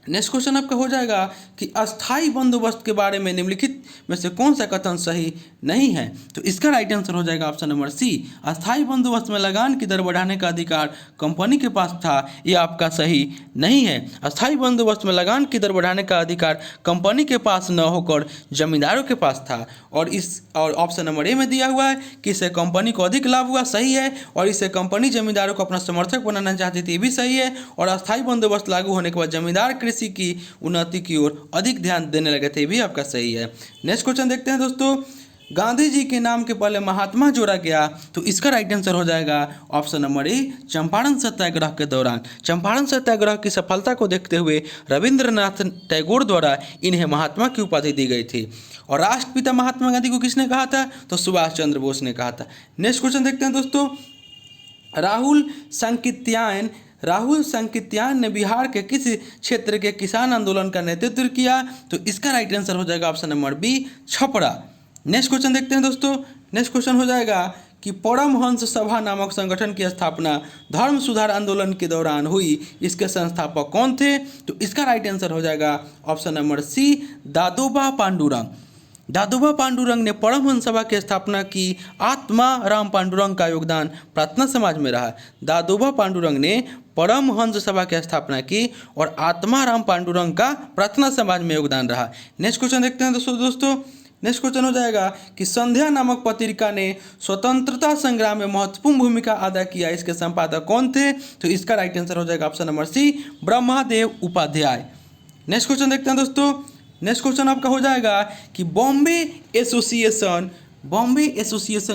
नेक्स्ट क्वेश्चन आपका हो जाएगा कि अस्थायी बंदोबस्त के बारे में निम्नलिखित में से कौन सा कथन सही नहीं है? तो इसका राइट आंसर हो जाएगा ऑप्शन नंबर सी, अस्थायी बंदोबस्त में लगान की दर बढ़ाने का अधिकार कंपनी के पास था। यह आपका सही नहीं है। अस्थायी बंदोबस्त में लगान की दर बढ़ाने का अधिकार कंपनी के पास न होकर जमींदारों के पास था और ऑप्शन नंबर ए में दिया हुआ है कि इससे कंपनी को अधिक लाभ हुआ, सही है, और इससे कंपनी जमींदारों को अपना समर्थक बनाना चाहती थी, ये भी सही है, और अस्थायी बंदोबस्त लागू होने के बाद जमींदार कृषि की उन्नति की ओर अधिक ध्यान देने लगे थे, भी आपका सही है। नेक्स्ट क्वेश्चन देखते हैं दोस्तों। गांधी जी के नाम के पहले महात्मा जोड़ा गया, तो इसका राइट आंसर हो जाएगा ऑप्शन नंबर ए, चंपारण सत्याग्रह के दौरान। चंपारण सत्याग्रह की सफलता को देखते हुए रविंद्रनाथ टैगोर द्वारा इन्हें महात्मा की उपाधि दी गई थी। और राष्ट्रपिता महात्मा गांधी को किसने कहा था? तो सुभाष चंद्र बोस ने कहा था। नेक्स्ट क्वेश्चन देखते हैं दोस्तों। राहुल सांकृत्यायन ने बिहार के किस क्षेत्र के किसान आंदोलन का नेतृत्व किया? तो इसका राइट आंसर हो जाएगा option number B, Chhapra. Next question देखते हैं दोस्तों। नेक्स्ट क्वेश्चन हो जाएगा कि परमहंस सभा नामक संगठन की स्थापना धर्म सुधार आंदोलन के दौरान हुई, इसके संस्थापक कौन थे? तो इसका राइट आंसर हो जाएगा option number C, Dadoba Pandurang. Dadoba Pandurang ने परमहंस सभा की स्थापना की। आत्मा राम पांडुरंग का योगदान प्रार्थना समाज में रहा। दादोबा पांडुरंग ने परमहंस सभा की स्थापना की और आत्मा राम पांडुरंग का प्रार्थना समाज में योगदान रहा। नेक्स्ट क्वेश्चन देखते हैं दोस्तों। नेक्स्ट क्वेश्चन हो जाएगा कि संध्या नामक पत्रिका ने स्वतंत्रता संग्राम में महत्वपूर्ण भूमिका अदा किया, इसके संपादक कौन थे? तो इसका राइट आंसर हो जाएगा option number C, Brahmadev Upadhyay. Next question देखते हैं दोस्तों। नेक्स्ट क्वेश्चन आपका हो जाएगा कि बॉम्बे एसोसिएशन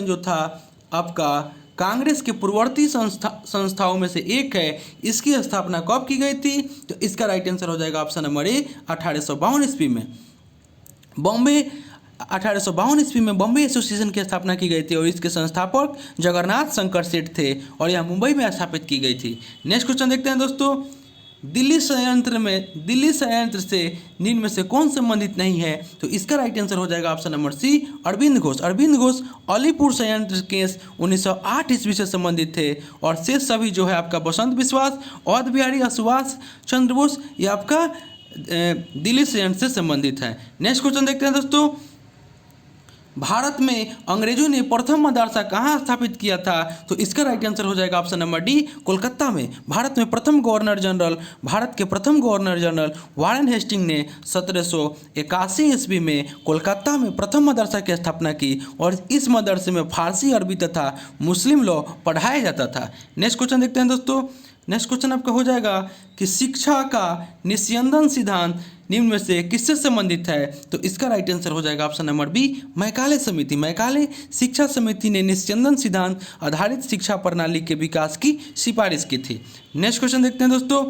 जो था आपका कांग्रेस के पूर्ववर्ती संस्थाओं में से एक है, इसकी स्थापना कब की गई थी? तो इसका राइट आंसर हो जाएगा ऑप्शन नंबर ए, 1852 ईस्वी में। 1852 ईस्वी में बॉम्बे एसोसिएशन की स्थापना की गई थी और इसके संस्थापक जगन्नाथ शंकर सेठ थे और यह मुंबई में स्थापित की गई थी। नेक्स्ट क्वेश्चन देखते हैं दोस्तों। दिल्ली संयंत्र से निम्न में से कौन संबंधित नहीं है? तो इसका राइट आंसर हो जाएगा option number C, Aurobindo Ghosh. Aurobindo Ghosh Alipore संयंत्र केस 1908 ईस्वी से संबंधित थे और शेष सभी जो है आपका बसंत विश्वास, अवध बिहारी, सुभाष चंद्र बोस, ये आपका दिल्ली संयंत्र से संबंधित है। नेक्स्ट क्वेश्चन देखते हैं दोस्तों। भारत में अंग्रेजों ने प्रथम मदरसा कहाँ स्थापित किया था? तो इसका राइट आंसर हो जाएगा ऑप्शन नंबर डी, कोलकाता में। भारत के प्रथम गवर्नर जनरल वारेन हेस्टिंग ने 1781 ईस्वी में कोलकाता में प्रथम मदरसा की स्थापना की और इस मदरसे में फारसी, अरबी तथा मुस्लिम लॉ पढ़ाया जाता था। नेक्स्ट क्वेश्चन देखते हैं दोस्तों। नेक्स्ट क्वेश्चन आपका हो जाएगा कि शिक्षा का निस्यंदन सिद्धांत निम्न में से किससे संबंधित है? तो इसका राइट आंसर हो जाएगा ऑप्शन नंबर बी, मैकाले समिति। मैकाले शिक्षा समिति ने निस्यंदन सिद्धांत आधारित शिक्षा प्रणाली के विकास की सिफारिश की थी। नेक्स्ट क्वेश्चन देखते हैं दोस्तों।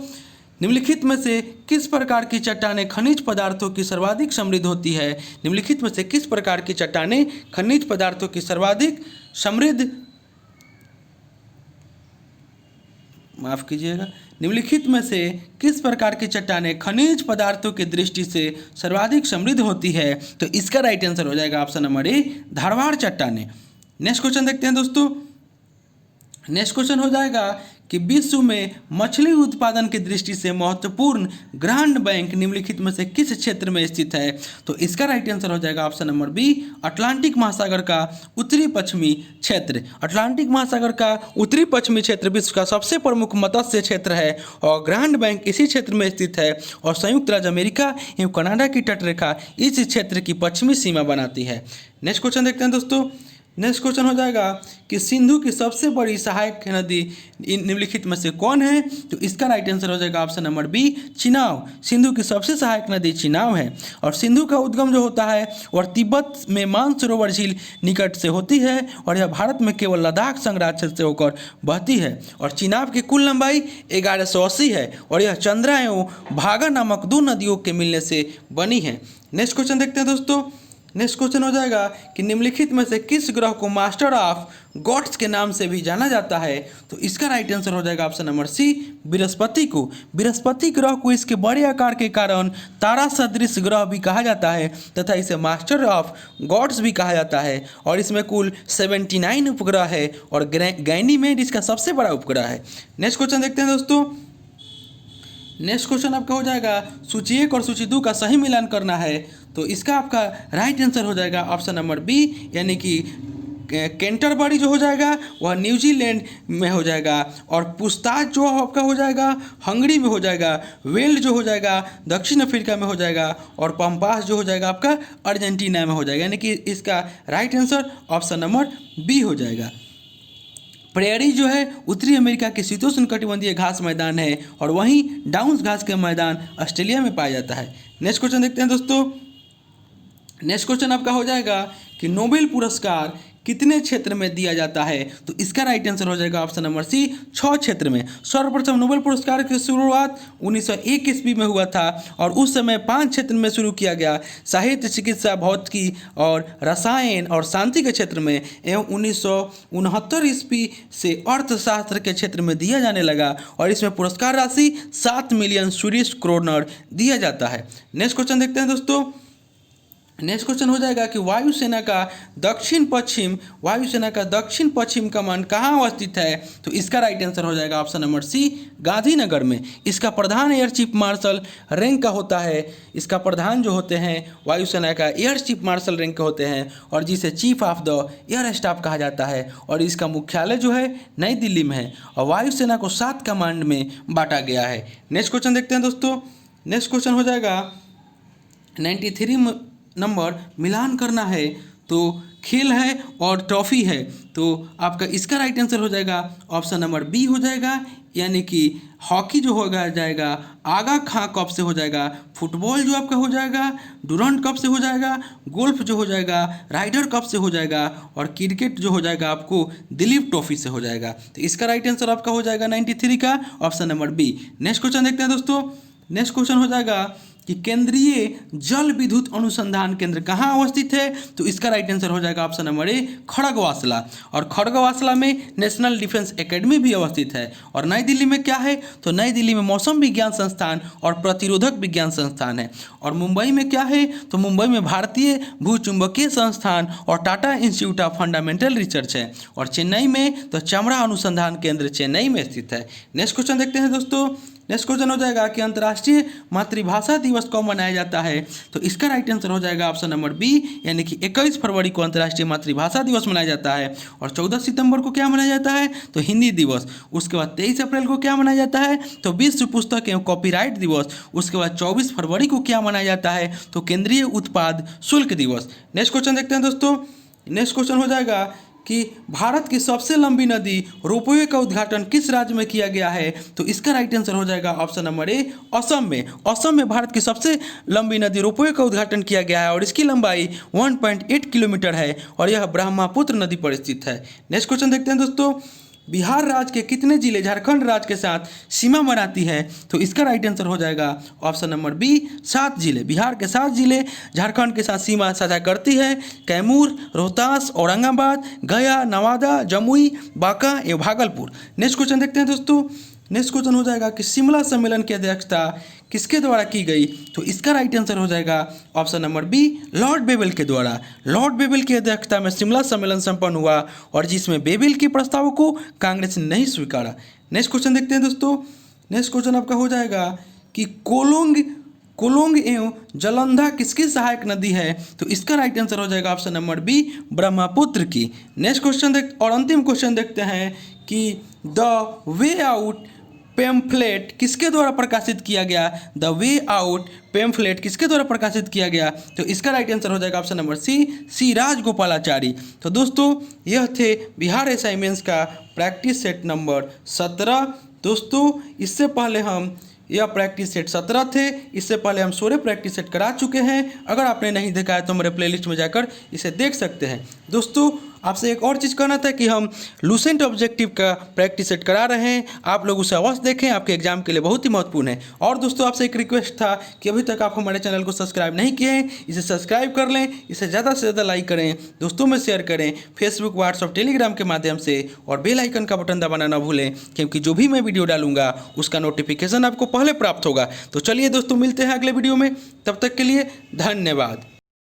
निम्नलिखित में से किस प्रकार की चट्टानें खनिज पदार्थों की सर्वाधिक समृद्ध होती है? निम्नलिखित में से किस प्रकार की चट्टानें खनिज पदार्थों की सर्वाधिक समृद्ध निम्नलिखित में से किस प्रकार की चट्टानें खनिज पदार्थों की दृष्टि से सर्वाधिक समृद्ध होती है? तो इसका राइट आंसर हो जाएगा ऑप्शन नंबर ए, धारवाड़ चट्टानें। नेक्स्ट क्वेश्चन देखते हैं दोस्तों। नेक्स्ट क्वेश्चन हो जाएगा कि विश्व में मछली उत्पादन की दृष्टि से महत्वपूर्ण ग्रांड बैंक निम्नलिखित में से किस क्षेत्र में स्थित है? तो इसका राइट आंसर हो जाएगा ऑप्शन नंबर बी, अटलांटिक महासागर का उत्तरी पश्चिमी क्षेत्र। अटलांटिक महासागर का उत्तरी पश्चिमी क्षेत्र विश्व का सबसे प्रमुख मत्स्य क्षेत्र है और ग्रांड बैंक इसी क्षेत्र में स्थित है और संयुक्त राज्य अमेरिका एवं कनाडा की तटरेखा इस क्षेत्र की पश्चिमी सीमा बनाती है। नेक्स्ट क्वेश्चन देखते हैं दोस्तों। नेक्स्ट क्वेश्चन हो जाएगा कि सिंधु की सबसे बड़ी सहायक नदी निम्नलिखित में से कौन है? तो इसका राइट आंसर हो जाएगा option number B, Chenab. Sindhu की सबसे सहायक नदी चिनाब है और सिंधु का उद्गम जो होता है और तिब्बत में मानसरोवर झील निकट से होती है और यह भारत में केवल लद्दाख संग्रह क्षेत्र से होकर बहती है और चिनाब की कुल लंबाई 1180 है और यह चंद्रा एवं भागा नामक दो नदियों के मिलने से बनी है। नेक्स्ट क्वेश्चन देखते हैं दोस्तों। नेक्स्ट क्वेश्चन हो जाएगा कि निम्नलिखित में से किस ग्रह को मास्टर ऑफ गॉड्स के नाम से भी जाना जाता है? तो इसका राइट आंसर हो जाएगा ऑप्शन नंबर सी, बृहस्पति को। बृहस्पति ग्रह को इसके बड़े आकार के कारण तारा सदृश ग्रह भी कहा जाता है तथा इसे मास्टर ऑफ गॉड्स भी कहा जाता है और इसमें कुल 79 उपग्रह है और गैनीमेड इसका सबसे बड़ा उपग्रह है। नेक्स्ट क्वेश्चन देखते हैं दोस्तों। नेक्स्ट क्वेश्चन आपका हो जाएगा सूची 1 और सूची 2 का सही मिलान करना है, तो इसका आपका राइट आंसर हो जाएगा ऑप्शन नंबर बी, यानी कि कैंटरबरी जो हो जाएगा वह न्यूजीलैंड में हो जाएगा और पुस्ताज जो आपका हो जाएगा हंगरी में हो जाएगा, वेल्ड जो हो जाएगा दक्षिण अफ्रीका में हो जाएगा और पंपास जो हो जाएगा आपका अर्जेंटीना में हो जाएगा, यानी कि इसका right answer option number B हो जाएगा। प्रेयरी जो है उत्तरी अमेरिका के शीतोष्णकटिबंधीय घास मैदान है और वहीं डाउन्स घास के मैदान ऑस्ट्रेलिया में पाया जाता है। नेक्स्ट क्वेश्चन देखते हैं दोस्तों। नेक्स्ट क्वेश्चन आपका हो जाएगा कि नोबेल पुरस्कार कितने क्षेत्र में दिया जाता है, तो इसका राइट आंसर हो जाएगा ऑप्शन नंबर सी 6 क्षेत्र में। सर्वप्रथम नोबेल पुरस्कार की शुरुआत 1901 ईस्वी में हुआ था और उस समय 5 क्षेत्र में शुरू किया गया, साहित्य, चिकित्सा, भौतिकी और रसायन और शांति के क्षेत्र में, एवं 1969 ईस्वी से अर्थशास्त्र के क्षेत्र में दिया जाने लगा और इसमें पुरस्कार राशि 7 मिलियन स्वीडिश क्रोनर दिया जाता है। नेक्स्ट क्वेश्चन देखते हैं दोस्तों। नेक्स्ट क्वेश्चन हो जाएगा कि वायुसेना का दक्षिण पश्चिम कमान कहाँ अवस्थित है, तो इसका राइट आंसर हो जाएगा ऑप्शन नंबर सी गांधीनगर में। इसका प्रधान एयर चीफ मार्शल रैंक का होता है। इसका प्रधान जो होते हैं वायुसेना का एयर चीफ मार्शल रैंक के होते हैं और जिसे chief of the air staff कहा जाता है और इसका मुख्यालय जो है नई दिल्ली में है और वायुसेना को 7 कमांड में बांटा गया है। नेक्स्ट क्वेश्चन देखते हैं दोस्तों। नेक्स्ट क्वेश्चन हो जाएगा 93 नंबर मिलान करना है तो खेल है और ट्रॉफी है, तो आपका इसका राइट आंसर हो जाएगा ऑप्शन नंबर बी हो जाएगा, यानी कि हॉकी जो होगा जाएगा आगा खां कप से हो जाएगा, फुटबॉल जो आपका हो जाएगा डुरंट कप से हो जाएगा, गोल्फ जो हो जाएगा राइडर कप से हो जाएगा और क्रिकेट जो हो जाएगा आपको दिलीप ट्रॉफी से हो जाएगा। तो इसका राइट आंसर आपका हो जाएगा 93 का option number B. Next question देखते हैं दोस्तों। नेक्स्ट क्वेश्चन हो जाएगा कि केंद्रीय जल विद्युत अनुसंधान केंद्र कहाँ अवस्थित है, तो इसका राइट आंसर हो जाएगा ऑप्शन नंबर ए खड़गवासला। और खड़गवासला में नेशनल डिफेंस एकेडमी भी अवस्थित है। और नई दिल्ली में क्या है, तो नई दिल्ली में मौसम विज्ञान संस्थान और प्रतिरोधक विज्ञान संस्थान है। और मुंबई में क्या है, तो मुंबई में भारतीय भूचुंबकीय संस्थान और Tata institute of fundamental research है। और चेन्नई में तो चमड़ा अनुसंधान केंद्र चेन्नई में स्थित है। नेक्स्ट क्वेश्चन देखते हैं दोस्तों। नेक्स्ट क्वेश्चन हो जाएगा कि अंतर्राष्ट्रीय मातृभाषा दिवस कब मनाया जाता है, तो इसका राइट आंसर हो जाएगा ऑप्शन नंबर बी, यानी कि 21 फरवरी को अंतर्राष्ट्रीय मातृभाषा दिवस मनाया जाता है। और 14 सितंबर को क्या मनाया जाता है, तो हिंदी दिवस। उसके बाद 23 अप्रैल को क्या मनाया जाता है, तो विश्व पुस्तक एवं कॉपीराइट दिवस। उसके बाद 24 फरवरी को क्या मनाया जाता है, तो केंद्रीय उत्पाद शुल्क दिवस। नेक्स्ट क्वेश्चन देखते हैं दोस्तों। नेक्स्ट क्वेश्चन हो जाएगा कि भारत की सबसे लंबी नदी रोपवे का उद्घाटन किस राज्य में किया गया है, तो इसका राइट आंसर हो जाएगा ऑप्शन नंबर ए असम में। असम में भारत की सबसे लंबी नदी रोपवे का उद्घाटन किया गया है और इसकी लंबाई 1.8 किलोमीटर है और यह ब्रह्मपुत्र नदी पर स्थित है। नेक्स्ट क्वेश्चन देखते हैं दोस्तों। बिहार राज्य के कितने जिले झारखंड राज्य के साथ सीमा बनाती है, तो इसका राइट आंसर हो जाएगा ऑप्शन नंबर बी 7 जिले। बिहार के 7 जिले झारखंड के साथ सीमा साझा करती है, कैमूर, रोहतास, औरंगाबाद, गया, नवादा, जमुई, बांका एवं भागलपुर। नेक्स्ट क्वेश्चन देखते हैं दोस्तों। नेक्स्ट क्वेश्चन हो जाएगा कि शिमला सम्मेलन की अध्यक्षता किसके द्वारा की गई, तो इसका राइट आंसर हो जाएगा option number B Lord Wavell के द्वारा। लॉर्ड बेबल की अध्यक्षता में शिमला सम्मेलन संपन्न हुआ और जिसमें बेबल के प्रस्ताव को कांग्रेस ने नहीं स्वीकारा। नेक्स्ट क्वेश्चन देखते हैं दोस्तों। नेक्स्ट क्वेश्चन आपका हो जाएगा कि कोलोंग एवं जलंधा किसकी सहायक नदी है, तो इसका राइट आंसर हो जाएगा ऑप्शन नंबर बी ब्रह्मपुत्र की। नेक्स्ट क्वेश्चन और अंतिम क्वेश्चन देखते हैं कि द वे आउट पेम्फलेट किसके द्वारा प्रकाशित किया गया। द वे आउट पेम्फलेट किसके द्वारा प्रकाशित किया गया, तो इसका राइट आंसर हो जाएगा ऑप्शन नंबर सी राजगोपालाचारी। तो दोस्तों यह थे बिहार असाइनमेंट्स का प्रैक्टिस सेट नंबर 17। दोस्तों इससे पहले हम यह प्रैक्टिस सेट 17 थे, इससे पहले हम 16 प्रैक्टिस सेट करा चुके हैं। अगर आपने नहीं देखा है तो मेरे प्लेलिस्ट में जाकर इसे देख सकते हैं। दोस्तों आपसे एक और चीज़ कहना था कि हम लूसेंट ऑब्जेक्टिव का प्रैक्टिस सेट करा रहे हैं, आप लोग उसे अवश्य देखें, आपके एग्जाम के लिए बहुत ही महत्वपूर्ण है। और दोस्तों आपसे एक रिक्वेस्ट था कि अभी तक आप हमारे चैनल को सब्सक्राइब नहीं किए हैं, इसे सब्सक्राइब कर लें, इसे ज़्यादा से ज़्यादा लाइक करें, दोस्तों में शेयर करें, फेसबुक, व्हाट्सअप, टेलीग्राम के माध्यम से, और बेल आइकन का बटन दबाना ना भूलें, क्योंकि जो भी मैं वीडियो डालूंगा उसका नोटिफिकेशन आपको पहले प्राप्त होगा। तो चलिए दोस्तों मिलते हैं अगले वीडियो में, तब तक के लिए धन्यवाद।